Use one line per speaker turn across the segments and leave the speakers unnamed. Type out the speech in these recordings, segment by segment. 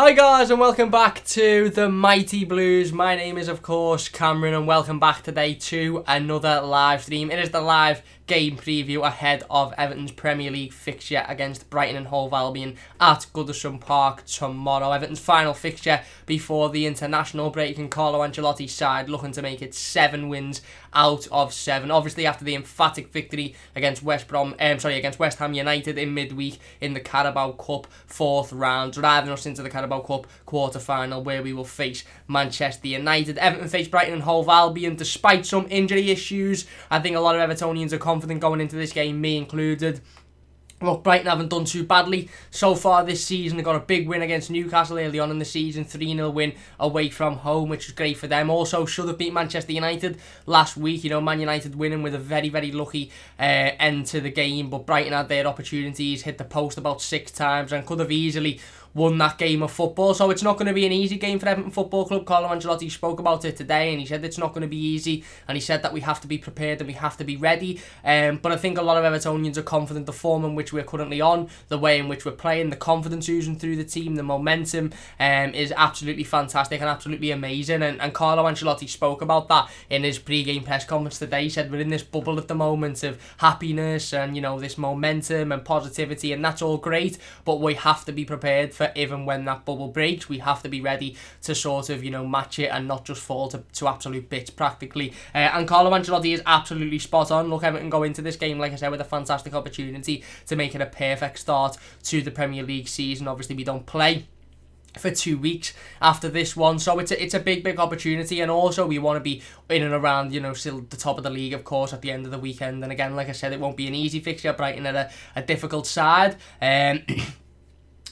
Hi guys and welcome back to the Mighty Blues. My name is of course Cameron and welcome back today to another live stream. It is the live game preview ahead of Everton's Premier League fixture against Brighton and Hove Albion at Goodison Park tomorrow. Everton's final fixture before the international break, and Carlo Ancelotti's side looking to make it 7 wins out of 7. Obviously after the emphatic victory against West Ham United in midweek in the Carabao Cup 4th round, driving us into the Carabao Cup quarter-final where we will face Manchester United. Everton face Brighton and Hove Albion despite some injury issues. I think a lot of Evertonians are confident going into this game, me included. Look, Brighton haven't done too badly so far this season. They got a big win against Newcastle early on in the season, 3-0 win away from home, which was great for them. Also, should have beat Manchester United last week. You know, Man United winning with a very, very lucky end to the game, but Brighton had their opportunities, hit the post about 6 times, and could have easily won that game of football. So it's not going to be an easy game for Everton Football Club. Carlo Ancelotti spoke about it today and he said it's not going to be easy, and he said that we have to be prepared and we have to be ready. But I think a lot of Evertonians are confident the form in which we're currently on, the way in which we're playing, the confidence oozing through the team, the momentum is absolutely fantastic and absolutely amazing. And Carlo Ancelotti spoke about that in his pre-game press conference today. He said we're in this bubble at the moment of happiness and, you know, this momentum and positivity, and that's all great, but we have to be prepared for even when that bubble breaks. We have to be ready to sort of, you know, match it and not just fall to absolute bits practically. And Carlo Ancelotti is absolutely spot on. Look, Everton go into this game, like I said, with a fantastic opportunity to make it a perfect start to the Premier League season. Obviously, we don't play for 2 weeks after this one, so it's a big opportunity, and also we want to be in and around, you know, still the top of the league of course at the end of the weekend. And again, like I said, it won't be an easy fixture. Brighton are a difficult side.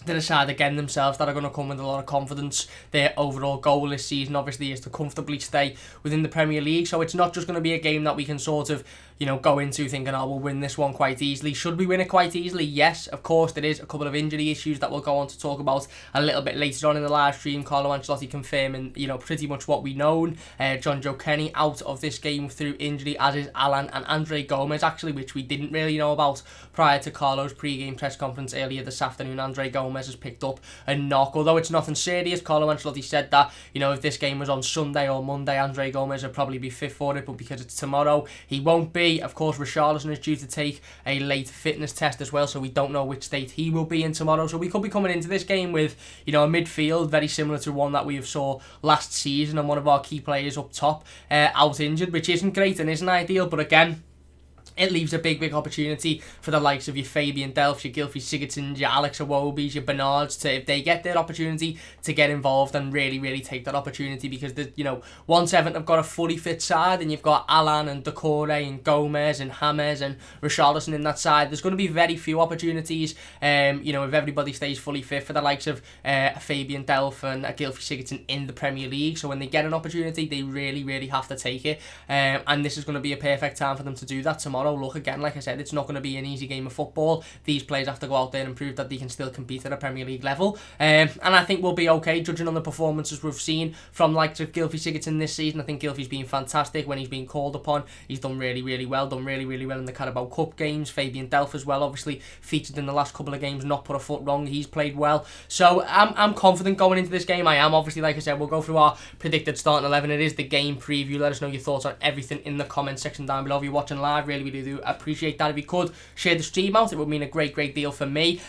They're a side again themselves that are going to come with a lot of confidence. Their overall goal this season obviously is to comfortably stay within the Premier League, so it's not just going to be a game that we can sort of, you know, go into thinking, oh, we'll win this one quite easily. Should we win it quite easily? Yes, of course. There is a couple of injury issues that we'll go on to talk about a little bit later on in the live stream. Carlo Ancelotti confirming, you know, pretty much what we known. John Joe Kenny out of this game through injury, as is Allan and Andre Gomes, actually, which we didn't really know about prior to Carlo's pre-game press conference earlier this afternoon. Andre Gomes has picked up a knock, although it's nothing serious. Carlo Ancelotti said that, you know, if this game was on Sunday or Monday, Andre Gomes would probably be fit for it, but because it's tomorrow, he won't be. Of course, Richarlison is due to take a late fitness test as well, so we don't know which state he will be in tomorrow. So we could be coming into this game with, you know, a midfield very similar to one that we saw last season, and one of our key players up top out injured, which isn't great and isn't ideal, but again, it leaves a big opportunity for the likes of your Fabian Delphs, your Gylfi Sigurdssons, your Alex Iwobis, your Bernards, to, if they get their opportunity, to get involved and really take that opportunity. Because, you know, once Everton have got a fully fit side and you've got Allan and Decore and Gomes and James and Richarlison in that side, there's going to be very few opportunities, you know, if everybody stays fully fit, for the likes of Fabian Delph and Gylfi Sigurdsson in the Premier League. So when they get an opportunity, they really have to take it, and this is going to be a perfect time for them to do that tomorrow. Look, again, like I said, it's not going to be an easy game of football. These players have to go out there and prove that they can still compete at a Premier League level, and I think we'll be okay judging on the performances we've seen from likes of Gylfi Sigurdsson this season. I think Gylfi's been fantastic when he's been called upon. He's done really well, really well in the Carabao Cup games. Fabian Delph as well, obviously featured in the last couple of games, not put a foot wrong. He's played well, so I'm confident going into this game. I am. Obviously, like I said, we'll go through our predicted starting 11. It is the game preview. Let us know your thoughts on everything in the comment section down below. If you're watching live, really do appreciate that. If you could share the stream out, it would mean a great deal for me.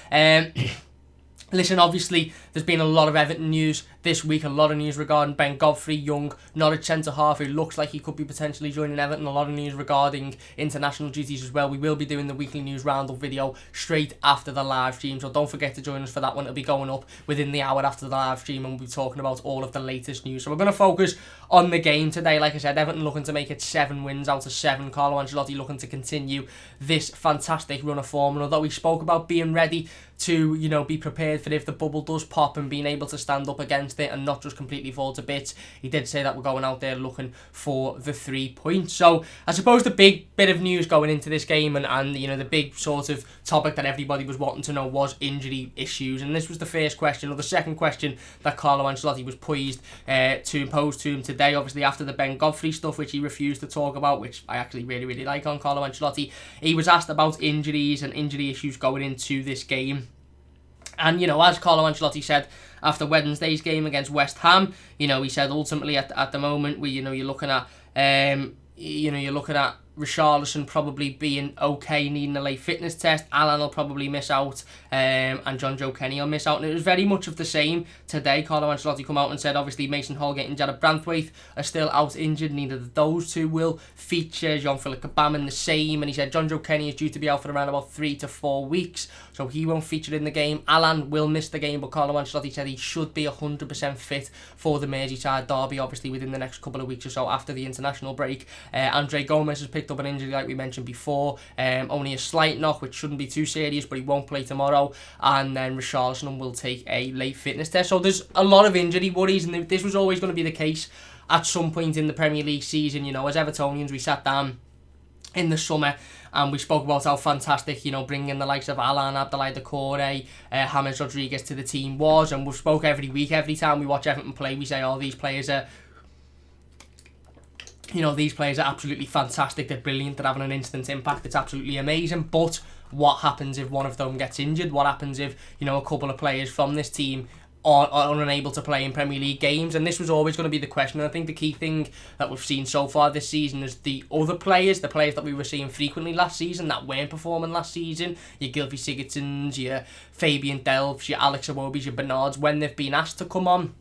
Listen, obviously, there's been a lot of Everton news this week, a lot of news regarding Ben Godfrey, young Norwich centre-half, who looks like he could be potentially joining Everton. A lot of news regarding international duties as well. We will be doing the weekly news roundup video straight after the live stream, so don't forget to join us for that one. It'll be going up within the hour after the live stream, and we'll be talking about all of the latest news. So we're going to focus on the game today. Like I said, Everton looking to make it 7 wins out of 7. Carlo Ancelotti looking to continue this fantastic run of form, and although he spoke about being ready to, you know, be prepared for if the bubble does pop and being able to stand up against it and not just completely fall to bits, he did say that we're going out there looking for the 3 points. So I suppose the big bit of news going into this game, and you know, the big sort of topic that everybody was wanting to know, was injury issues. And this was the first question, or the second question, that Carlo Ancelotti was poised to impose to him today, obviously after the Ben Godfrey stuff, which he refused to talk about, which I actually really like on Carlo Ancelotti. He was asked about injuries and injury issues going into this game. And, you know, as Carlo Ancelotti said, after Wednesday's game against West Ham. You know, he said ultimately at the moment, you're looking at Richarlison probably being okay, needing a late fitness test. Allan will probably miss out, and John Joe Kenny will miss out. And it was very much of the same today. Carlo Ancelotti come out and said, obviously, Mason Holgate and Jared Branthwaite are still out injured. Neither of those two will feature. Jean-Philippe Gbamin the same. And he said John Joe Kenny is due to be out for around about 3 to 4 weeks, so he won't feature in the game. Allan will miss the game, but Carlo Ancelotti said he should be 100% fit for the Merseyside derby, obviously within the next couple of weeks or so after the international break. Andre Gomes has picked up an injury like we mentioned before, only a slight knock which shouldn't be too serious, but he won't play tomorrow, and then Richarlison will take a late fitness test. So there's a lot of injury worries, and this was always going to be the case at some point in the Premier League season. You know, as Evertonians, we sat down in the summer and we spoke about how fantastic, you know, bringing in the likes of Allan, Abdoulaye Doucouré, James Rodriguez to the team was, and we've spoke every week, every time we watch Everton play, we say, oh, these players are absolutely fantastic, they're brilliant, they're having an instant impact, it's absolutely amazing. But what happens if one of them gets injured? What happens if, you know, a couple of players from this team are unable to play in Premier League games? And this was always going to be the question. And I think the key thing that we've seen so far this season is the other players, the players that we were seeing frequently last season that weren't performing last season, your Gylfi Sigurdssons, your Fabian Delphs, your Alex Iwobis, your Bernards, when they've been asked to come on,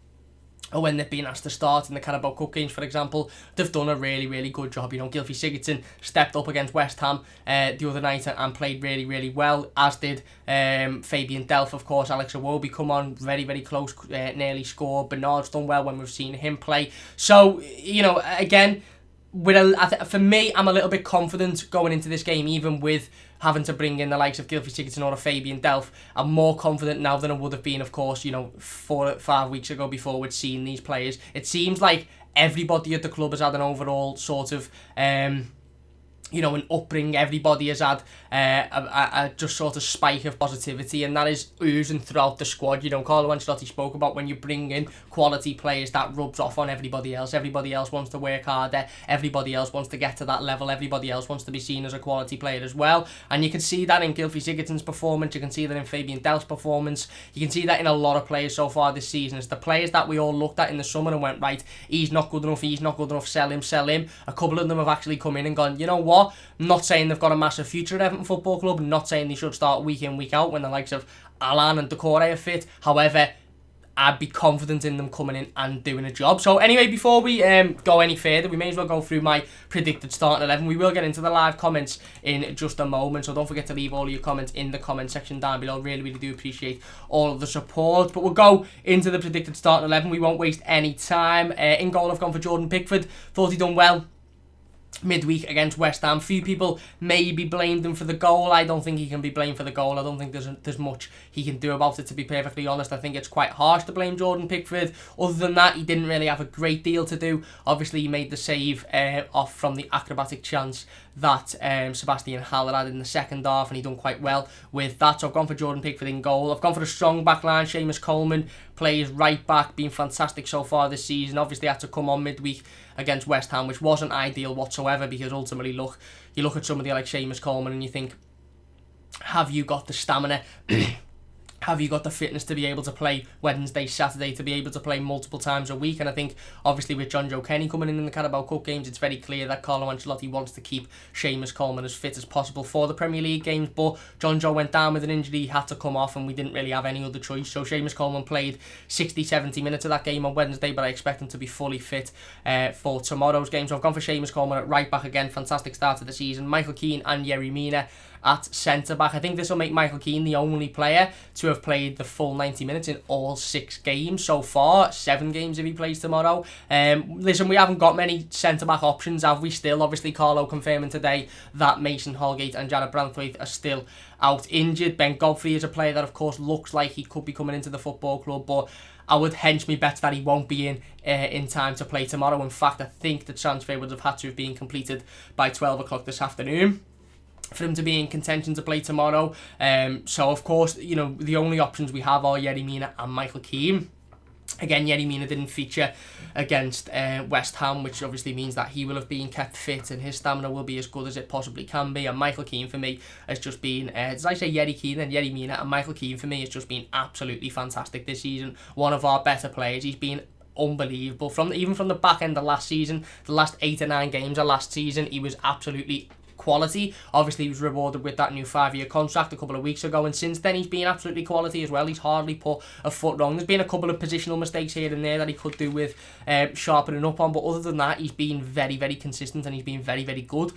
or when they've been asked to start in the Carabao Cup games, for example, they've done a really, really good job. You know, Gylfi Sigurdsson stepped up against West Ham the other night and played really, really well, as did Fabian Delph, of course. Alex Iwobi come on, very, very close, nearly scored. Bernard's done well when we've seen him play. So, you know, again, for me, I'm a little bit confident going into this game, even with having to bring in the likes of Gylfi Sigurdsson or a Fabian Delph. I'm more confident now than I would have been, of course, you know, 4 or 5 weeks ago before we'd seen these players. It seems like everybody at the club has had an overall sort of you know, an upbringing. Everybody has had a just sort of spike of positivity, and that is oozing throughout the squad. You know, Carlo Ancelotti spoke about when you bring in quality players, that rubs off on everybody else. Everybody else wants to work harder. Everybody else wants to get to that level. Everybody else wants to be seen as a quality player as well. And you can see that in Gylfi Sigurdsson's performance. You can see that in Fabian Delph's performance. You can see that in a lot of players so far this season. It's the players that we all looked at in the summer and went, right, he's not good enough, sell him. A couple of them have actually come in and gone, you know what? I'm not saying they've got a massive future at Everton Football Club. I'm not saying they should start week in, week out when the likes of Allan and Doucouré are fit. However, I'd be confident in them coming in and doing a job. So anyway, before we go any further, we may as well go through my predicted starting 11. We will get into the live comments in just a moment, so don't forget to leave all your comments in the comment section down below. Really, really do appreciate all of the support. But we'll go into the predicted starting 11. We won't waste any time. In goal, I've gone for Jordan Pickford. Thought he done well midweek against West Ham. Few people maybe blamed him for the goal. I don't think he can be blamed for the goal. I don't think there's much he can do about it, to be perfectly honest. I think it's quite harsh to blame Jordan Pickford. Other than that, he didn't really have a great deal to do. Obviously, he made the save off from the acrobatic chance that Sebastian Haller had in the second half, and he done quite well with that. So I've gone for Jordan Pickford in goal. I've gone for a strong back line. Seamus Coleman plays right back, been fantastic so far this season. Obviously had to come on midweek against West Ham, which wasn't ideal whatsoever, because ultimately, you look at somebody like Seamus Coleman and you think, have you got the stamina? Have you got the fitness to be able to play Wednesday, Saturday, to be able to play multiple times a week? And I think, obviously, with John Joe Kenny coming in the Carabao Cup games, it's very clear that Carlo Ancelotti wants to keep Seamus Coleman as fit as possible for the Premier League games. But John Joe went down with an injury, he had to come off, and we didn't really have any other choice. So Seamus Coleman played 60-70 minutes of that game on Wednesday, but I expect him to be fully fit for tomorrow's game. So I've gone for Seamus Coleman at right back again. Fantastic start to the season. Michael Keane and Yerry Mina at centre-back. I think this will make Michael Keane the only player to have played the full 90 minutes in all 6 games so far. 7 games if he plays tomorrow. Listen, we haven't got many centre-back options, have we? Still, obviously, Carlo confirming today that Mason Holgate and Jared Branthwaite are still out injured. Ben Godfrey is a player that, of course, looks like he could be coming into the football club, but I would hedge me bets that he won't be in time to play tomorrow. In fact, I think the transfer would have had to have been completed by 12 o'clock this afternoon for him to be in contention to play tomorrow. So, of course, you know, the only options we have are Yerry Mina and Michael Keane. Again, Yerry Mina didn't feature against West Ham, which obviously means that he will have been kept fit and his stamina will be as good as it possibly can be. And Michael Keane for me has just been, did I say Yerry Keane and Yerry Mina? And Michael Keane for me has just been absolutely fantastic this season. One of our better players. He's been unbelievable. Even from the back end of last season, the last 8 or 9 games of last season, he was absolutely quality. Obviously he was rewarded with that new 5-year contract a couple of weeks ago, and since then he's been absolutely quality as well. He's hardly put a foot wrong. There's been a couple of positional mistakes here and there that he could do with sharpening up on, but other than that he's been very, very consistent and he's been very, very good.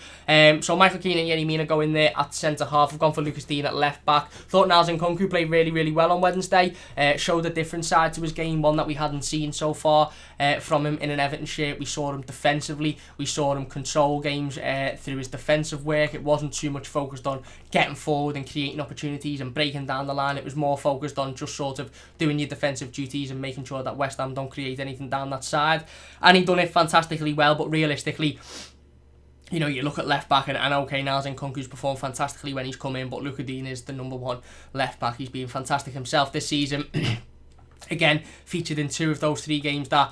So Michael Keane and Yerry Mina go in there at centre half. I've gone for Lucas Digne at left back. Thought Niles Nkounkou played really, really well on Wednesday. Showed a different side to his game, one that we hadn't seen so far from him in an Everton shirt. We saw him defensively, we saw him control games through his defensive work. It wasn't too much focused on getting forward and creating opportunities and breaking down the line. It was more focused on just sort of doing your defensive duties and making sure that West Ham don't create anything down that side. And he done it fantastically well, but realistically, you know, you look at left back and okay, Niles Nkounku's performed fantastically when he's come in, but Lucas Digne is the number 1 left back. He's been fantastic himself this season. Again, featured in 2 of those 3 games that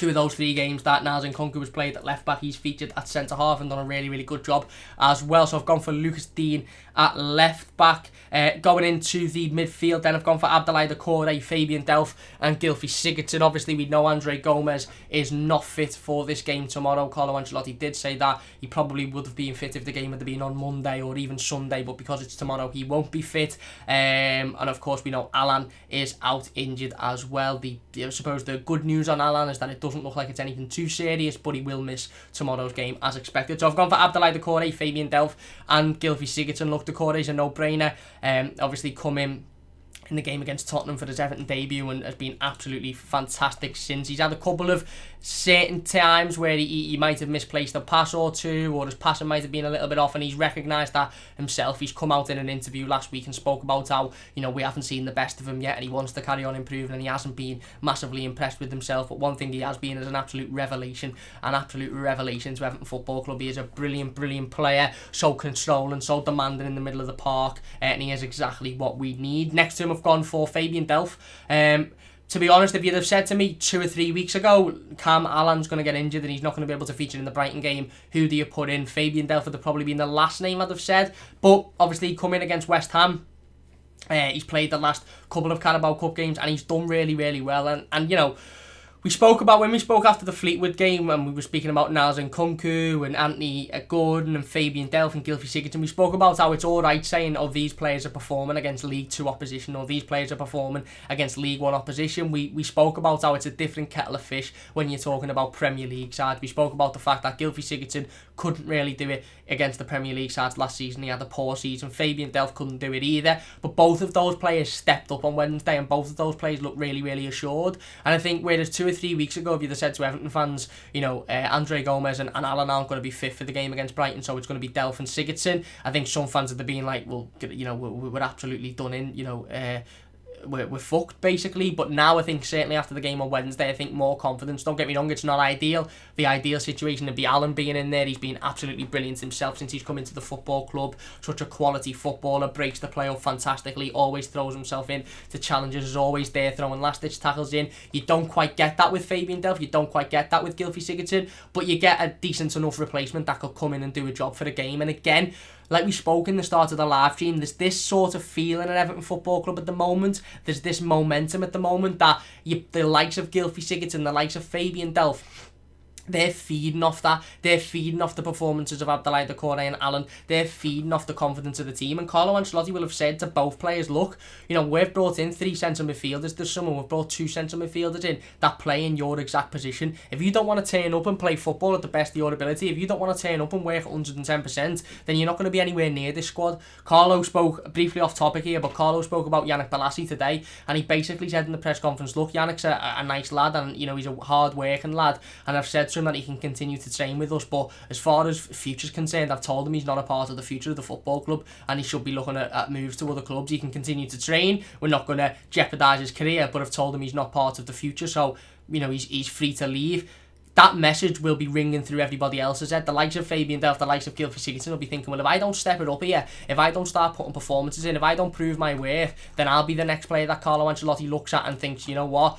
Niles Nkounkou was played at left back. He's featured at centre half and done a really, really good job as well. So I've gone for Lucas Digne at left back. Going into the midfield, then I've gone for Abdoulaye Doucouré, Fabian Delph and Gylfi Sigurdsson. Obviously we know Andre Gomes is not fit for this game tomorrow. Carlo Ancelotti did say that he probably would have been fit if the game had been on Monday or even Sunday, but because it's tomorrow he won't be fit. And of course we know Allan is out injured as well. I suppose the good news on Allan is that it doesn't look like it's anything too serious, but he will miss tomorrow's game as expected. So I've gone for Abdoulaye Doucouré, Fabian Delph and Gylfi Sigurdsson. Look, Doucouré's a no-brainer. Obviously come in the game against Tottenham for his Everton debut and has been absolutely fantastic since. He's had a couple of certain times where he might have misplaced a pass or two, or his passing might have been a little bit off, and he's recognised that himself. He's come out in an interview last week and spoke about how, you know, we haven't seen the best of him yet and he wants to carry on improving, and he hasn't been massively impressed with himself, but one thing he has been is an absolute revelation to Everton Football Club. He is a brilliant player, so controlling, so demanding in the middle of the park, and he is exactly what we need. Next to him I've gone for Fabian Delph. To be honest, if you'd have said to me 2 or 3 weeks ago, Allan's going to get injured and he's not going to be able to feature in the Brighton game, who do you put in? Fabian Delph would have probably been the last name I'd have said. But obviously he come in against West Ham. He's played the last couple of Carabao Cup games and he's done really, really well. And you know, when we spoke after the Fleetwood game and we were speaking about Niles Nkounkou and Anthony Gordon and Fabian Delph and Gylfi Sigurdsson, we spoke about how it's alright saying, oh, these players are performing against League 2 opposition, or these players are performing against League 1 opposition. We spoke about how it's a different kettle of fish when you're talking about Premier League sides. We spoke about the fact that Gylfi Sigurdsson couldn't really do it against the Premier League sides last season. He had a poor season. Fabian Delph couldn't do it either. But both of those players stepped up on Wednesday and both of those players looked really, really assured. And I think whereas 2 or 3 weeks ago, if you'd have said to Everton fans, you know, Andre Gomes and Allan aren't going to be fit for the game against Brighton, so it's going to be Delph and Sigurdsson, I think some fans would have been like, well, you know, we're absolutely done in, you know, we're fucked basically. But now I think certainly after the game on Wednesday, I think more confidence. Don't get me wrong, it's not ideal. The ideal situation would be Allan being in there. He's been absolutely brilliant himself since he's come into the football club. Such a quality footballer, breaks the play up fantastically, always throws himself in to challenges, is always there throwing last ditch tackles in. You don't quite get that with Fabian Delph, you don't quite get that with Gylfi Sigurdsson, but you get a decent enough replacement that could come in and do a job for the game. And again, like we spoke in the start of the live stream, there's this sort of feeling at Everton Football Club at the moment. There's this momentum at the moment that the likes of Gylfi Sigurdsson, the likes of Fabian Delph, they're feeding off that. They're feeding off the performances of Abdoulaye Doucouré and Allan. They're feeding off the confidence of the team. And Carlo Ancelotti will have said to both players, look, you know, we've brought in 3 centre midfielders this summer. We've brought 2 centre midfielders in that play in your exact position. If you don't want to turn up and play football at the best of your ability, if you don't want to turn up and work 110%, then you're not going to be anywhere near this squad. Carlo spoke, briefly off topic here, but Carlo spoke about Yannick Bolasie today, and he basically said in the press conference, look, Yannick's a nice lad, and you know, he's a hard working lad, and I've said to him that he can continue to train with us, but as far as future's concerned, I've told him he's not a part of the future of the football club and he should be looking at moves to other clubs. He can continue to train, we're not going to jeopardise his career, but I've told him he's not part of the future, so you know, he's free to leave. that message will be ringing through everybody else's head. The likes of Fabian Delph, the likes of Gylfi will be thinking, well, if I don't step it up here, if I don't start putting performances in, if I don't prove my worth, then I'll be the next player that Carlo Ancelotti looks at and thinks, you know what,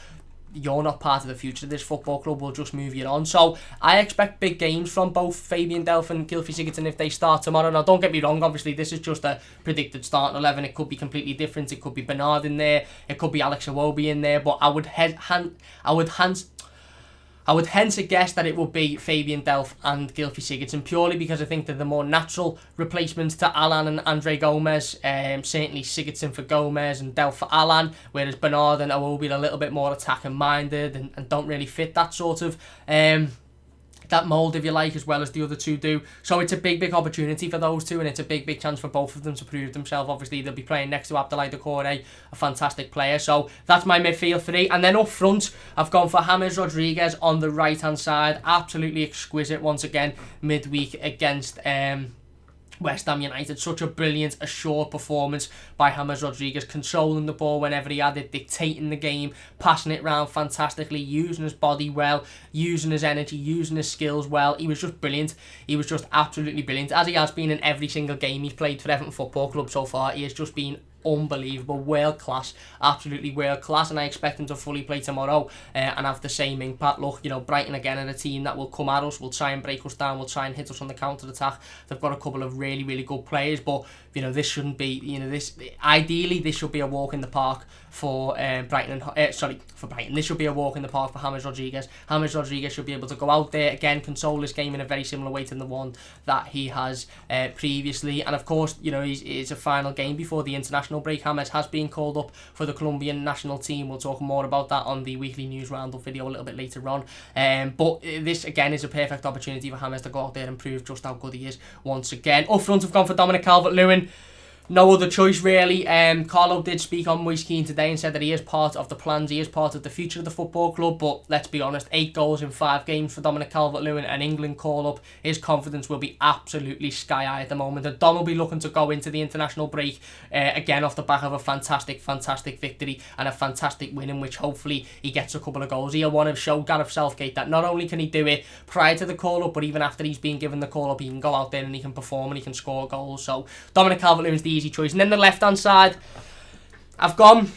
you're not part of the future of this football club, we'll just move you on. So I expect big games from both Fabian Delph and Gylfi if they start tomorrow. Now, don't get me wrong, obviously this is just a predicted starting 11. It could be completely different. It could be Bernard in there, it could be Alex Iwobi in there, but I would hence a guess that it will be Fabian Delph and Gylfi Sigurdsson, purely because I think they're the more natural replacements to Allan and Andre Gomes. Certainly Sigurdsson for Gomes and Delph for Allan, whereas Bernard and Iwobi are a little bit more attacking minded and don't really fit that sort of that mould, if you like, as well as the other two do. So it's a big opportunity for those two, and it's a big chance for both of them to prove themselves. Obviously they'll be playing next to Abdoulaye Doucouré, a fantastic player. So that's my midfield three. And then up front, I've gone for James Rodriguez on the right hand side. Absolutely exquisite once again midweek against West Ham United. Such a brilliant, assured performance by James Rodriguez, controlling the ball whenever he had it, dictating the game, passing it round fantastically, using his body well, using his energy, using his skills well. He was just brilliant. He was just absolutely brilliant, as he has been in every single game he's played for Everton Football Club so far. He has just been unbelievable, world class, absolutely world class, and I expect him to fully play tomorrow and have the same impact. Look, you know, Brighton again are a team that will come at us, will try and break us down, will try and hit us on the counter attack. They've got a couple of really good players, but you know, this shouldn't be, you know, this ideally this should be a walk in the park for Brighton. For Brighton, this should be a walk in the park for James Rodriguez. James Rodriguez should be able to go out there again, control this game in a very similar way to the one that he has previously, and of course, you know, it's a final game before the international break. James has been called up for the Colombian national team. We'll talk more about that on the weekly news roundup video a little bit later on. But this again is a perfect opportunity for James to go out there and prove just how good he is once again. Up front, I've gone for Dominic Calvert-Lewin. No other choice really. Carlo did speak on Moise Kean today and said that he is part of the plans, he is part of the future of the football club, but let's be honest, 8 goals in 5 games for Dominic Calvert-Lewin, an England call-up. His confidence will be absolutely sky-high at the moment, and Dom will be looking to go into the international break again off the back of a fantastic victory and a fantastic win in which hopefully he gets a couple of goals. He'll want to show Gareth Southgate that not only can he do it prior to the call-up, but even after he's been given the call-up, he can go out there and he can perform and he can score goals. So Dominic Calvert-Lewin's the easy choice. And then the left hand side, I've gone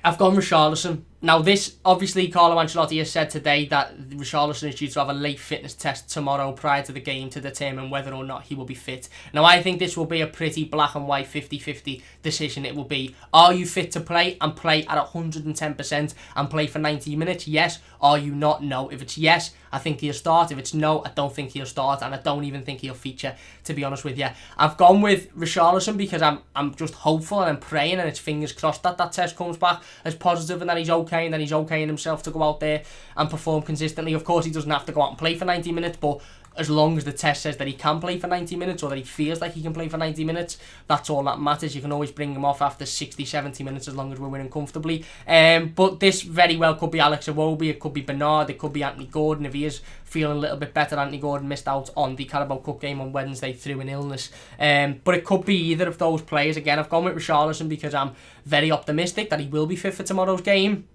Richarlison. Now this, obviously Carlo Ancelotti has said today that Richarlison is due to have a late fitness test tomorrow prior to the game to determine whether or not he will be fit. Now I think this will be a pretty black and white 50-50 decision. It will be, are you fit to play and play at 110% and play for 90 minutes? Yes. Are you not? No. If it's yes, I think he'll start. If it's no, I don't think he'll start, and I don't even think he'll feature, to be honest with you. I've gone with Richarlison because I'm just hopeful and I'm praying, and it's fingers crossed that that test comes back as positive and that he's okay, and that he's okay in himself to go out there and perform consistently. Of course, he doesn't have to go out and play for 90 minutes, but as long as the test says that he can play for 90 minutes or that he feels like he can play for 90 minutes, that's all that matters. You can always bring him off after 60, 70 minutes as long as we're winning comfortably. But this very well could be Alex Iwobi, it could be Bernard, it could be Anthony Gordon if he is feeling a little bit better. Anthony Gordon missed out on the Carabao Cup game on Wednesday through an illness. But it could be either of those players. Again, I've gone with Richarlison because I'm very optimistic that he will be fit for tomorrow's game.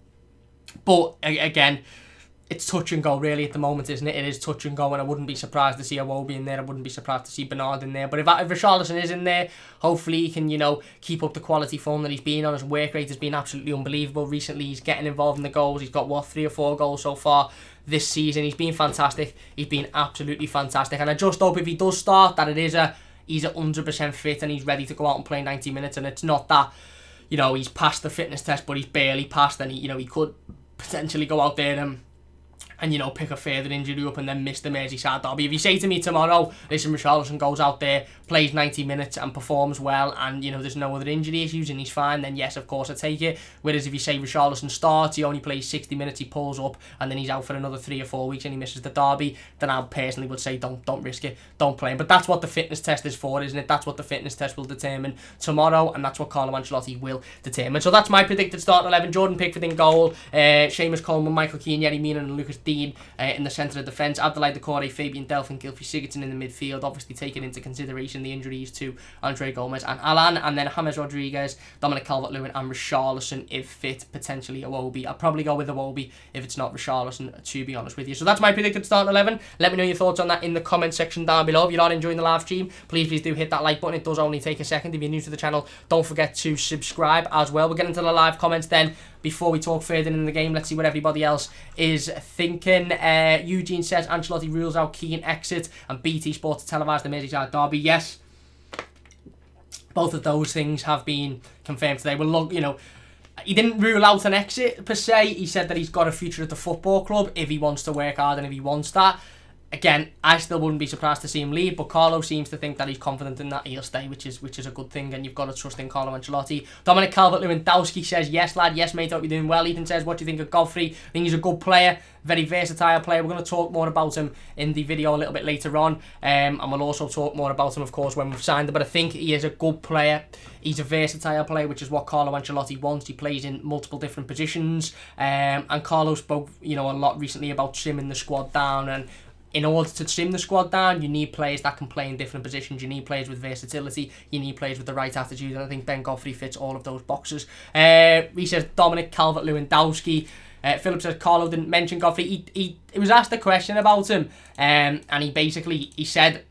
But again, it's touch and go really at the moment, isn't it? It is touch and go, and I wouldn't be surprised to see Iwobi in there. I wouldn't be surprised to see Bernard in there. But if Richarlison is in there, hopefully he can, you know, keep up the quality form that he's been on. His work rate has been absolutely unbelievable recently. He's getting involved in the goals. He's got, 3 or 4 goals so far this season. He's been fantastic. He's been absolutely fantastic. And I just hope if he does start that he's 100% fit and he's ready to go out and play 90 minutes. And it's not that, you know, he's passed the fitness test, but he's barely passed, and he could potentially go out there and you know, pick a further injury up and then miss the Merseyside derby. If you say to me tomorrow, listen, Richarlison goes out there, plays 90 minutes and performs well, and you know there's no other injury issues and he's fine, then yes, of course I take it. Whereas if you say Richarlison starts, he only plays 60 minutes, he pulls up, and then he's out for another 3 or 4 weeks and he misses the derby, then I personally would say don't risk it, don't play him. But that's what the fitness test is for, isn't it? That's what the fitness test will determine tomorrow, and that's what Carlo Ancelotti will determine. So that's my predicted starting 11. Jordan Pickford in goal, Seamus Coleman, Michael Keane, Yerry Mina and Lucas 15 in the centre of defence. Abdoulaye Doucouré, Fabian Delph and Gylfi Sigurdsson in the midfield, obviously taking into consideration the injuries to Andre Gomes and Allan, and then James Rodriguez, Dominic Calvert-Lewin and Richarlison if fit, potentially Iwobi. I'll probably go with Iwobi if it's not Richarlison, to be honest with you. So that's my predicted starting 11. Let me know your thoughts on that in the comment section down below. If you're not enjoying the live stream, please do hit that like button. It does only take a second. If you're new to the channel, don't forget to subscribe as well. We'll get into the live comments then. Before we talk further in the game, let's see what everybody else is thinking. Eugene says Ancelotti rules out Keane exit and BT Sport to televise the Merseyside derby. Yes, both of those things have been confirmed today. Well, look, you know, he didn't rule out an exit per se. He said that he's got a future at the football club if he wants to work hard and if he wants that. Again, I still wouldn't be surprised to see him leave, but Carlo seems to think that he's confident in that he'll stay, which is a good thing, and you've got to trust in Carlo Ancelotti. Dominic Calvert-Lewandowski says, yes, lad, yes, mate, hope you're doing well. Ethan says, what do you think of Godfrey? I think he's a good player, very versatile player. We're going to talk more about him in the video a little bit later on, and we'll also talk more about him, of course, when we've signed him, but I think he is a good player. He's a versatile player, which is what Carlo Ancelotti wants. He plays in multiple different positions, and Carlo spoke, you know, a lot recently about trimming the squad down, and in order to trim the squad down, you need players that can play in different positions. You need players with versatility. You need players with the right attitude. And I think Ben Godfrey fits all of those boxes. He says Dominic Calvert-Lewandowski. Philip says Carlo didn't mention Godfrey. He was asked a question about him, and he said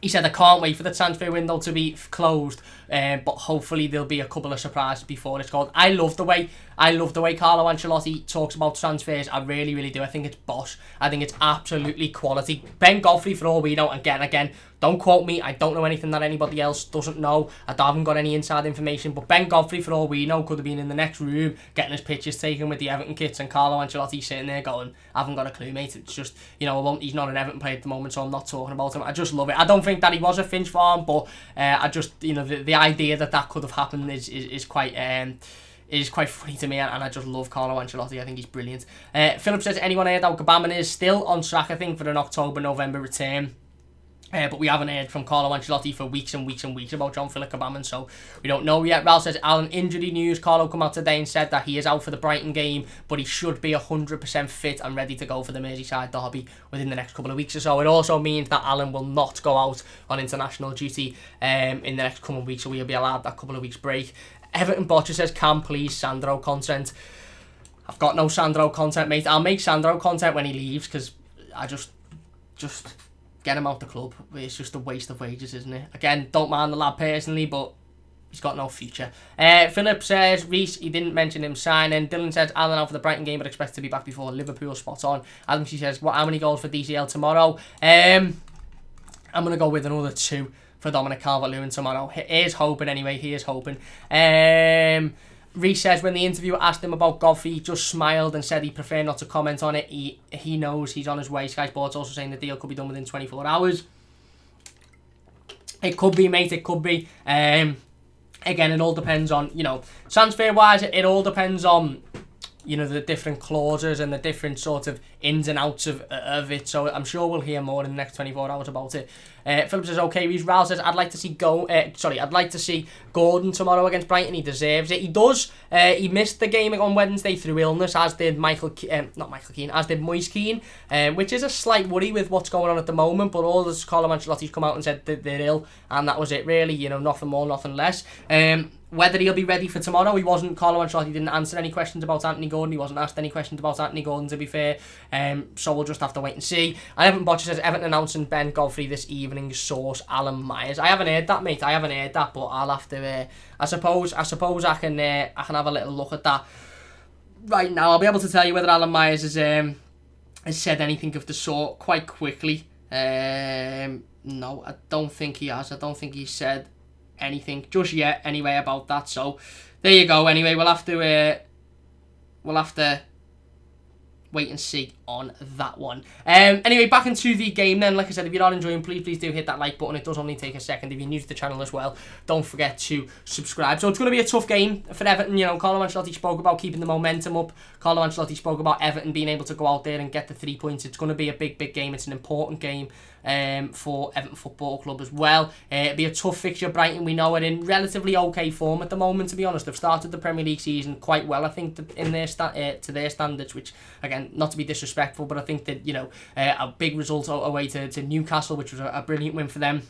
I can't wait for the transfer window to be closed, but hopefully there'll be a couple of surprises before it's called. I love the way Carlo Ancelotti talks about transfers. I really, really do. I think it's boss. I think it's absolutely quality. Ben Godfrey, for all we know, again, don't quote me. I don't know anything that anybody else doesn't know. I haven't got any inside information. But Ben Godfrey, for all we know, could have been in the next room getting his pictures taken with the Everton kits, and Carlo Ancelotti sitting there going, I haven't got a clue, mate. It's just, you know, he's not an Everton player at the moment, so I'm not talking about him. I just love it. I don't think that he was a Finch farm, but I just, you know, the idea that could have happened is quite funny to me, and I just love Carlo Ancelotti. I think he's brilliant. Philip says, anyone heard how Gabamon is still on track, I think, for an October-November return. But we haven't heard from Carlo Ancelotti for weeks and weeks and weeks about John-Philip Gabamon, so we don't know yet. Ralph says, Allan, injury news. Carlo come out today and said that he is out for the Brighton game, but he should be 100% fit and ready to go for the Merseyside derby within the next couple of weeks or so. It also means that Allan will not go out on international duty in the next coming weeks, so we'll be allowed that couple of weeks break. Everton Botcher says, can please Sandro content. I've got no Sandro content, mate. I'll make Sandro content when he leaves, because I just get him out the club. It's just a waste of wages, isn't it? Again, don't mind the lad personally, but he's got no future. Philip says, Reece, he didn't mention him signing. Dylan says, Allan out for the Brighton game, but expects to be back before Liverpool. Spot on. Adam, she says, how many goals for DCL tomorrow? I'm going to go with another 2 for Dominic Calvert-Lewin tomorrow. He is hoping anyway. He is hoping. Reece says, when the interviewer asked him about Godfrey, he just smiled and said he'd prefer not to comment on it. He knows he's on his way. Sky Sports also saying the deal could be done within 24 hours. It could be, mate. It could be. Again, it all depends on, you know, transfer-wise, it all depends on, you know, the different clauses and the different sort of ins and outs of it. So I'm sure we'll hear more in the next 24 hours about it. Philip says, okay. Reece Ral says, I'd like to see Gordon tomorrow against Brighton. He deserves it. He does. He missed the game on Wednesday through illness, as did as did Moise Keane, which is a slight worry with what's going on at the moment. But all this Carlo Ancelotti's come out and said that they're ill, and that was it really. You know, nothing more, nothing less. Whether he'll be ready for tomorrow, he wasn't. Carlo Ancelotti didn't answer any questions about Anthony Gordon. He wasn't asked any questions about Anthony Gordon, to be fair. So we'll just have to wait and see. And Evan Botcher says, Everton announcing Ben Godfrey this evening. Source Alan Myers. I haven't heard that, mate. I haven't heard that, but I'll have to. I suppose I can have a little look at that right now. I'll be able to tell you whether Alan Myers has said anything of the sort quite quickly. No, I don't think he has. I don't think he's said anything just yet. Anyway, about that. So there you go. Anyway, we'll have to wait and see on that one. Anyway, back into the game then. Like I said, if you're not enjoying, please do hit that like button. It does only take a second. If you're new to the channel as well, don't forget to subscribe. So it's going to be a tough game for Everton. You know, Carlo Ancelotti spoke about keeping the momentum up. Carlo Ancelotti spoke about Everton being able to go out there and get the 3 points. It's going to be a big game. It's an important game for Everton Football Club as well. It'll be a tough fixture. Brighton, we know, are in relatively okay form at the moment, to be honest. They've started the Premier League season quite well, I think, to their standards, which, again, not to be disrespectful disrespectful, but I think that, a big result away to Newcastle, which was a brilliant win for them.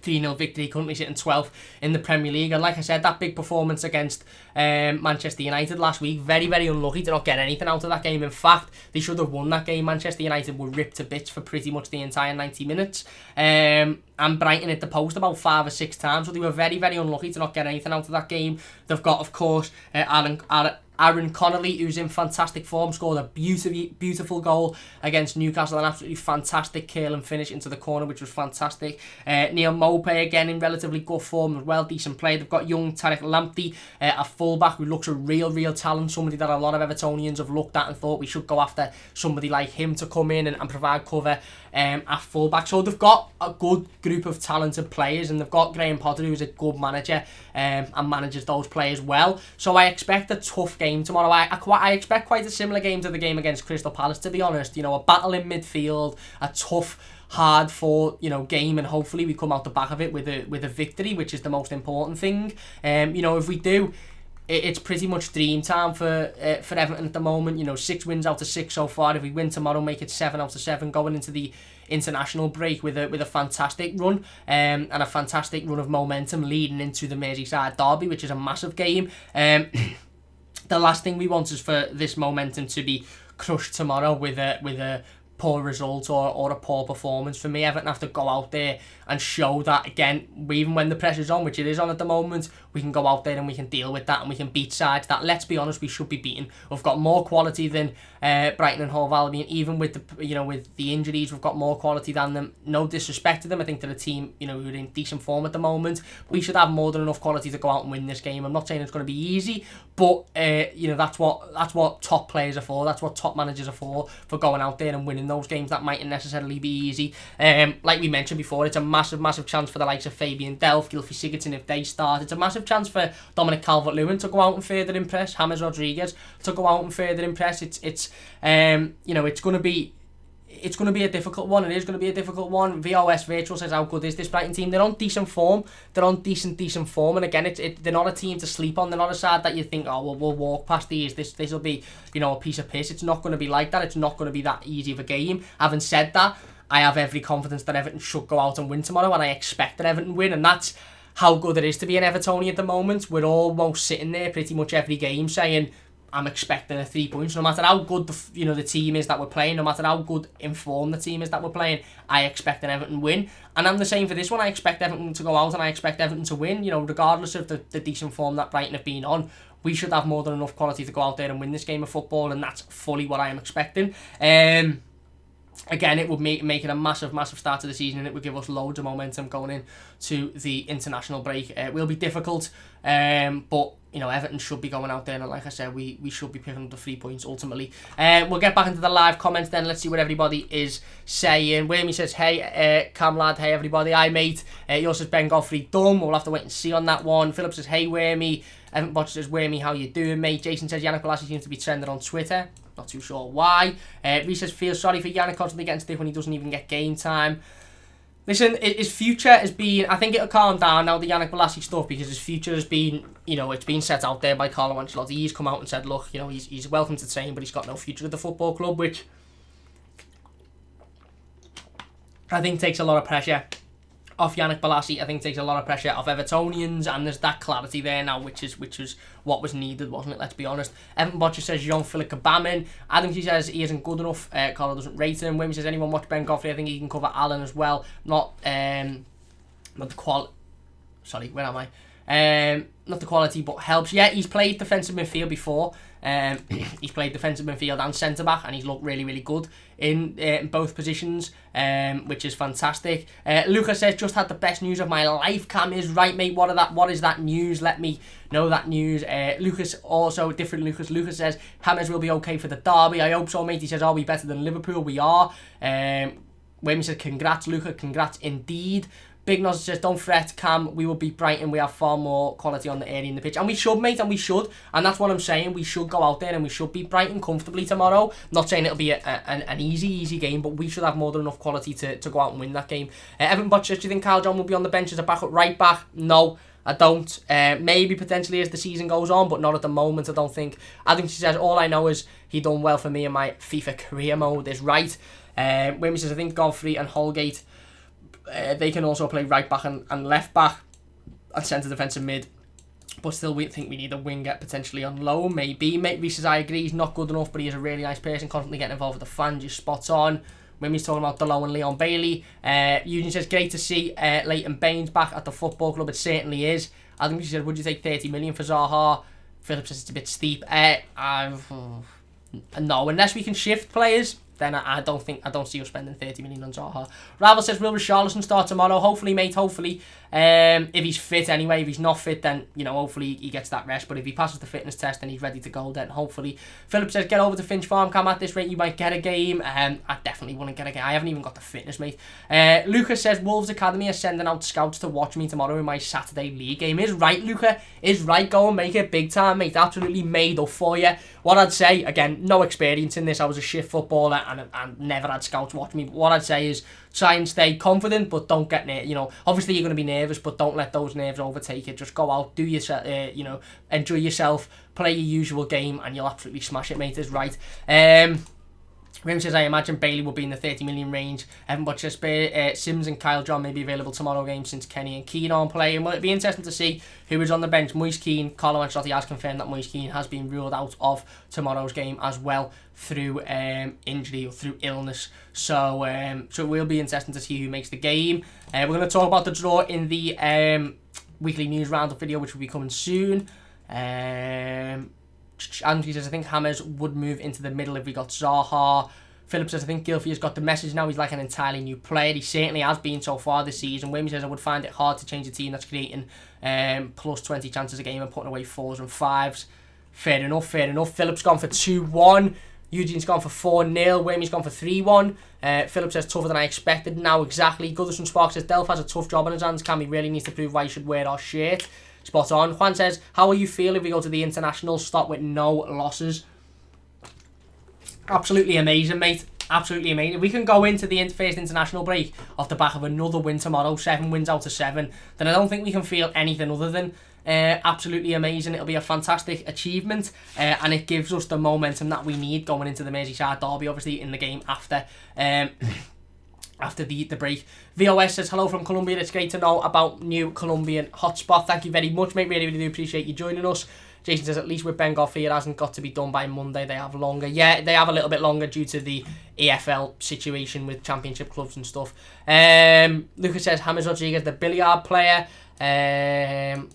3-0 victory, currently sitting 12th in the Premier League. And like I said, that big performance against Manchester United last week, very, very unlucky to not get anything out of that game. In fact, they should have won that game. Manchester United were ripped to bits for pretty much the entire 90 minutes. And Brighton hit the post about 5 or 6 times, so they were very, very unlucky to not get anything out of that game. They've got, of course, Aaron Connolly, who's in fantastic form, scored a beautiful goal against Newcastle, an absolutely fantastic curling finish into the corner, which was fantastic. Neil Maupay, again, in relatively good form as well, decent play. They've got young Tarek Lamptey, a fullback who looks a real talent, somebody that a lot of Evertonians have looked at and thought we should go after somebody like him to come in and provide cover at fullback. So they've got a good group of talented players, and they've got Graham Potter, who's a good manager and manages those players well. So I expect a tough game tomorrow. I expect quite a similar game to the game against Crystal Palace, to be honest. A battle in midfield, a tough, hard-fought, game, and hopefully we come out the back of it with a victory, which is the most important thing. If we do, it's pretty much dream time for Everton at the moment. 6 wins out of 6 so far. If we win tomorrow, make it 7 out of 7, going into the international break with a fantastic run and a fantastic run of momentum leading into the Merseyside derby, which is a massive game. The last thing we want is for this momentum to be crushed tomorrow with a poor result or a poor performance. For me, Everton have to go out there and show that, again, even when the pressure's on, which it is on at the moment, we can go out there and we can deal with that, and we can beat sides that, let's be honest, we should be beaten. We've got more quality than Brighton and HoveAlbion. Even with the injuries, we've got more quality than them. No disrespect to them, I think they're a team who are in decent form at the moment. We should have more than enough quality to go out and win this game. I'm not saying it's going to be easy, but that's what top players are for. That's what top managers are for going out there and winning those games that mightn't necessarily be easy. Like we mentioned before, it's a massive chance for the likes of Fabian Delph, Gylfi Sigurdsson if they start. It's a massive chance for Dominic Calvert-Lewin to go out and further impress, James Rodriguez to go out and further impress. It's going to be a difficult one. It is going to be a difficult one. VOS Virtual says, how good is this Brighton team? They're on decent form. They're on decent form. And again, they're not a team to sleep on. They're not a side that you think, we'll walk past these. This will be, a piece of piss. It's not going to be like that. It's not going to be that easy of a game. Having said that, I have every confidence that Everton should go out and win tomorrow, and I expect that Everton win. And that's how good it is to be an Evertonian at the moment. We're almost sitting there pretty much every game saying, I'm expecting a 3 points. No matter how good the team is that we're playing, no matter how good informed the team is that we're playing, I expect an Everton win. And I'm the same for this one. I expect Everton to go out and I expect Everton to win. Regardless of the decent form that Brighton have been on, we should have more than enough quality to go out there and win this game of football, and that's fully what I am expecting. Again, it would make it a massive start to the season, and it would give us loads of momentum going in to the international break. It will be difficult, but Everton should be going out there, and like I said, we should be picking up the 3 points ultimately. We'll get back into the live comments then. Let's see what everybody is saying. Whammy says, hey, Cam lad, hey everybody, hi mate. Yours says Ben Godfrey, dumb. We'll have to wait and see on that one. Philip says, hey Whammy. Evan Botcher says, Whammy, how you doing, mate? Jason says, Yannick Bolasie seems to be trending on Twitter. Not too sure why. Reece says, feel sorry for Yannick constantly getting stiff when he doesn't even get game time. Listen, his future has been, I think it'll calm down now, the Yannick Bolasie stuff, because his future has been, it's been set out there by Carlo Ancelotti. He's come out and said, look, he's welcome to train, but he's got no future at the football club, which I think takes a lot of pressure off Yannick Bolasie. I think takes a lot of pressure off Evertonians, and there's that clarity there now, which is what was needed, wasn't it? Let's be honest. Evan Botcher says Jean-Philippe Gbamin. Adam, he says he isn't good enough. Carlo doesn't rate him. Wimmy says, anyone watch Ben Godfrey? I think he can cover Allan as well. Not the quality. Sorry, where am I? Not the quality, but helps. Yeah, he's played defensive midfield before. He's played defensive midfield and centre back, and he's looked really good in both positions, which is fantastic. Lucas says, just had the best news of my life. Cam is right, mate. What is that news? Let me know that news. Lucas, also different Lucas. Lucas says James will be okay for the derby. I hope so, mate. He says, are we better than Liverpool? We are. Wayne says, congrats, Luca. Congrats indeed. Big Nos says, don't fret, Cam, we will beat Brighton. We have far more quality on the area in the pitch. And we should, mate, and we should. And that's what I'm saying. We should go out there and we should beat Brighton comfortably tomorrow. Not saying it'll be an easy game, but we should have more than enough quality to go out and win that game. Everton Butch says, do you think Kyle John will be on the bench as a backup right back? No, I don't. Maybe potentially as the season goes on, but not at the moment, I don't think. I think she says, all I know is he done well for me in my FIFA career mode is right. Wimmy says, I think Godfrey and Holgate, they can also play right back and left back and centre defensive mid. But still, we think we need a winger potentially on loan, maybe. Mate Reese says, I agree, he's not good enough, but he is a really nice person, constantly getting involved with the fans, just spot on. Wimmy's talking about Delo and Leon Bailey. Eugene says, great to see Leighton Baines back at the football club. It certainly is. I think she said, would you take 30 million for Zaha? Philip says it's a bit steep. No, unless we can shift players, then I don't see us spending 30 million on Zaha. Ravel says, will Richarlison start tomorrow? Hopefully, mate, hopefully. If he's fit anyway. If he's not fit, then, you know, hopefully he gets that rest. But if he passes the fitness test and he's ready to go, then hopefully. Philip says, get over to Finch Farm, Cam. At this rate, you might get a game. I definitely wouldn't get a game. I haven't even got the fitness, mate. Lucas says, Wolves Academy are sending out scouts to watch me tomorrow in my Saturday league game. Is right, Luca. Is right. Go and make it big time, mate. Absolutely made up for you. What I'd say, again, no experience in this. I was a shit footballer and never had scouts watch me. But what I'd say is try and stay confident, but don't get nervous. You know, obviously you're going to be nervous, but don't let those nerves overtake it. Just go out, do yourself, you know, enjoy yourself, play your usual game, and you'll absolutely smash it, mate. Is right. Rim says, I imagine Bailey will be in the 30 million range. Evan Butcher says, Sims and Kyle John may be available tomorrow game since Kenny and Keane aren't playing. Well, it'd be interesting to see who is on the bench. Moise Keane, Carlo Ancelotti has confirmed that Moise Keane has been ruled out of tomorrow's game as well through injury or through illness. So it will be interesting to see who makes the game. We're going to talk about the draw in the weekly news roundup video, which will be coming soon. Andrew says, I think Hammers would move into the middle if we got Zaha. Philip says, I think Gylfi has got the message now. He's like an entirely new player. He certainly has been so far this season. Wimmy says, I would find it hard to change a team that's creating plus 20 chances a game and putting away 4s and 5s. Fair enough, fair enough. Philip's gone for 2-1. Eugene's gone for 4-0. Wimmy's gone for 3-1. Philip says, tougher than I expected. Now, exactly. Goodison Spark says, Delph has a tough job on his hands. Cammy really needs to prove why he should wear our shirt. Spot on. Juan says, how will you feel if we go to the internationals, start with no losses? Absolutely amazing, mate. Absolutely amazing. If we can go into the first international break off the back of another win tomorrow, 7 wins out of 7, then I don't think we can feel anything other than absolutely amazing. It'll be a fantastic achievement, and it gives us the momentum that we need going into the Merseyside derby, obviously in the game after the break. VOS says, hello from Colombia. It's great to know about new Colombian hotspot. Thank you very much, mate. Really, really do appreciate you joining us. Jason says, at least with Ben Godfrey, it hasn't got to be done by Monday. They have longer. Yeah, they have a little bit longer due to the EFL situation with championship clubs and stuff. Lucas says, James Rodriguez, the billiard player. Adam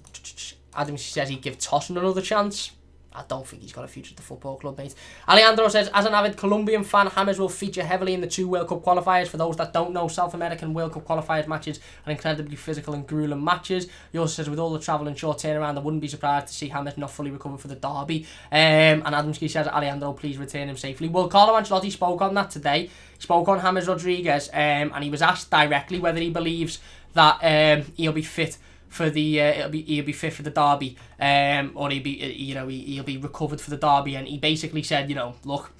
says he'd give Tossin another chance. I don't think he's got a future at the football club, mate. Alejandro says, as an avid Colombian fan, James will feature heavily in the 2 World Cup qualifiers. For those that don't know, South American World Cup qualifiers matches are incredibly physical and grueling matches. He also says, with all the travel and short turnaround, I wouldn't be surprised to see James not fully recover for the derby. And Adamski says, Alejandro, please return him safely. Well, Carlo Ancelotti spoke on that today. He spoke on James Rodriguez, and he was asked directly whether he believes that he'll be fit for the he'll be fit for the derby, or he'll be recovered for the derby, and he basically said, look,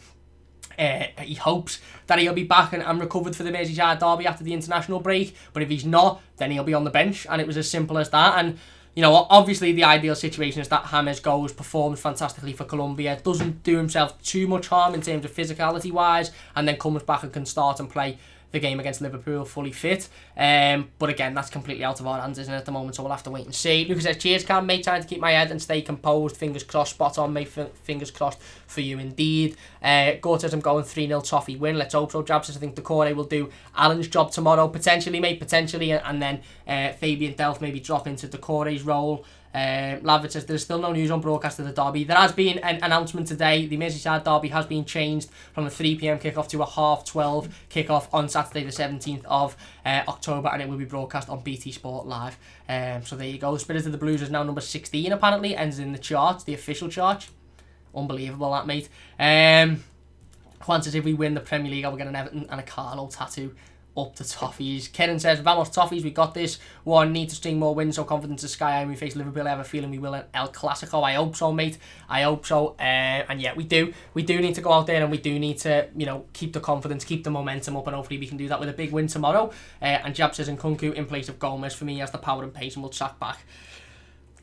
he hopes that he'll be back and recovered for the Merseyside derby after the international break, but if he's not, then he'll be on the bench, and it was as simple as that. And obviously the ideal situation is that James goes, performs fantastically for Colombia, doesn't do himself too much harm in terms of physicality wise, and then comes back and can start and play the game against Liverpool fully fit. But again, that's completely out of our hands, isn't it, at the moment, so we'll have to wait and see. Lucas says, cheers, Cam, mate, trying to keep my head and stay composed. Fingers crossed, spot on, mate, fingers crossed for you indeed. Gort says, I'm going 3-0 toffee win. Let's hope so. Jab says, I think Decore will do Allan's job tomorrow, potentially, mate, potentially, and then Fabian Delph maybe drop into Decore's role. Lavit says, there's still no news on broadcast of the derby. There has been an announcement today. The Merseyside derby has been changed from a 3 p.m. kickoff to a 12:30 kickoff on Saturday the 17th of October, and it will be broadcast on BT Sport Live. So there you go. Spirit of the Blues is now number 16 apparently, ends in the charts, the official chart. Unbelievable, that, mate. Juan says, if we win the Premier League, I will get an Everton and a Carlo tattoo. up the Toffees. Kieran says, Vamos Toffees, we got this one. Need to string more wins so confidence is sky high when we face Liverpool. I have a feeling we will in El Clasico. I hope so, mate. I hope so. And yeah, we do. We do need to go out there and we do need to, you know, keep the confidence, keep the momentum up, and hopefully we can do that with a big win tomorrow. And Jab says, Nkunku in place of Gomes. For me, he has the power and pace and will track back.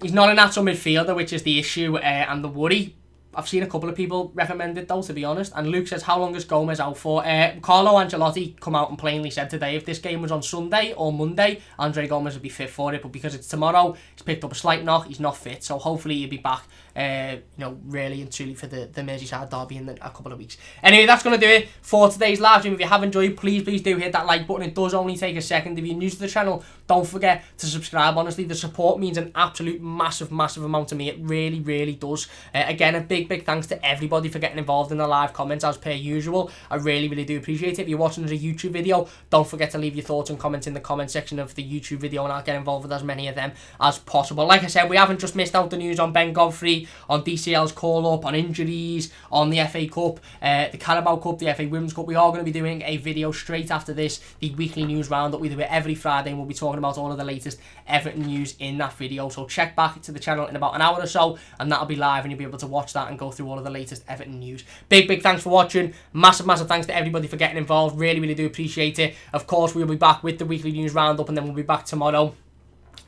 He's not a natural midfielder, which is the issue and the worry. I've seen a couple of people recommend it though, to be honest. And Luke says, how long is Gomes out for? Carlo Ancelotti come out and plainly said today, if this game was on Sunday or Monday, Andre Gomes would be fit for it. But because it's tomorrow, he's picked up a slight knock, he's not fit. So hopefully he'll be back, you know, really and truly for the Merseyside derby in a couple of weeks. Anyway, that's going to do it for today's live stream. If you have enjoyed, please do hit that like button. It does only take a second. If you're new to the channel, don't forget to subscribe. Honestly, the support means an absolute massive amount to me. It really does. Again, a big thanks to everybody for getting involved in the live comments as per usual. I really do appreciate it. If you're watching as a YouTube video, don't forget to leave your thoughts and comments in the comment section of the YouTube video, and I'll get involved with as many of them as possible. Like I said, we haven't just missed out the news on Ben Godfrey, on DCL's call-up, on injuries, on the FA Cup, the Carabao Cup, the FA Women's Cup. We are going to be doing a video straight after this, the weekly news roundup. We do it every Friday, and we'll be talking about all of the latest Everton news in that video. So check back to the channel in about an hour or so, and that'll be live, and you'll be able to watch that and go through all of the latest Everton news. Big thanks for watching. Massive thanks to everybody for getting involved. Really do appreciate it. Of course, we'll be back with the weekly news roundup, and then we'll be back tomorrow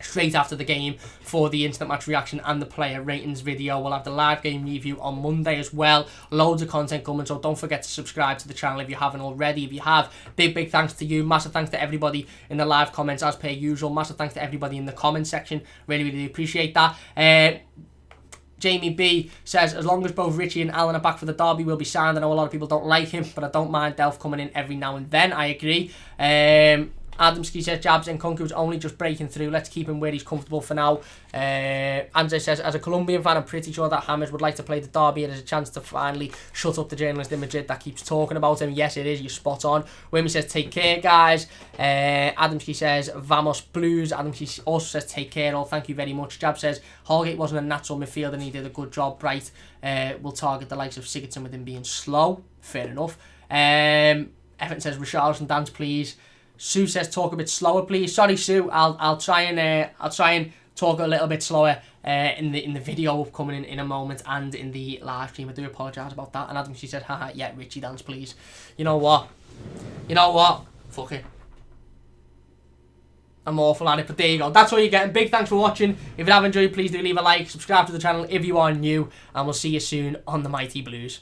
straight after the game for the instant match reaction and the player ratings video. We'll have the live game review on Monday as well. Loads of content coming, so don't forget to subscribe to the channel if you haven't already. If you have, big thanks to you. Massive thanks to everybody in the live comments as per usual. Massive thanks to everybody in the comment section. Really appreciate that. Jamie B says, as long as both Richie and Allan are back for the derby, we'll be signed. I know a lot of people don't like him, but I don't mind Delph coming in every now and then. I agree. Adamski says, Jabs and Nkunku's only just breaking through. Let's keep him where he's comfortable for now. Anze says, as a Colombian fan, I'm pretty sure that James would like to play the derby. It is a chance to finally shut up the journalist in Madrid that keeps talking about him. Yes, it is. You're spot on. Wimmy says, take care, guys. Adamski says, Vamos Blues. Adamski also says, take care all. Thank you very much. Jab says, Holgate wasn't a natural midfielder and he did a good job. Bright will target the likes of Sigurdsson with him being slow. Fair enough. Everton says, Richarlison, dance please. Sue says, talk a bit slower, please. Sorry, Sue. I'll try and talk a little bit slower in the video upcoming in a moment and in the live stream. I do apologise about that. And Adam, she said, haha, yeah, Richie, dance, please. You know what? Fuck it. I'm awful at it, but there you go. That's all you're getting. Big thanks for watching. If you have enjoyed, please do leave a like, subscribe to the channel if you are new, and we'll see you soon on the Mighty Blues.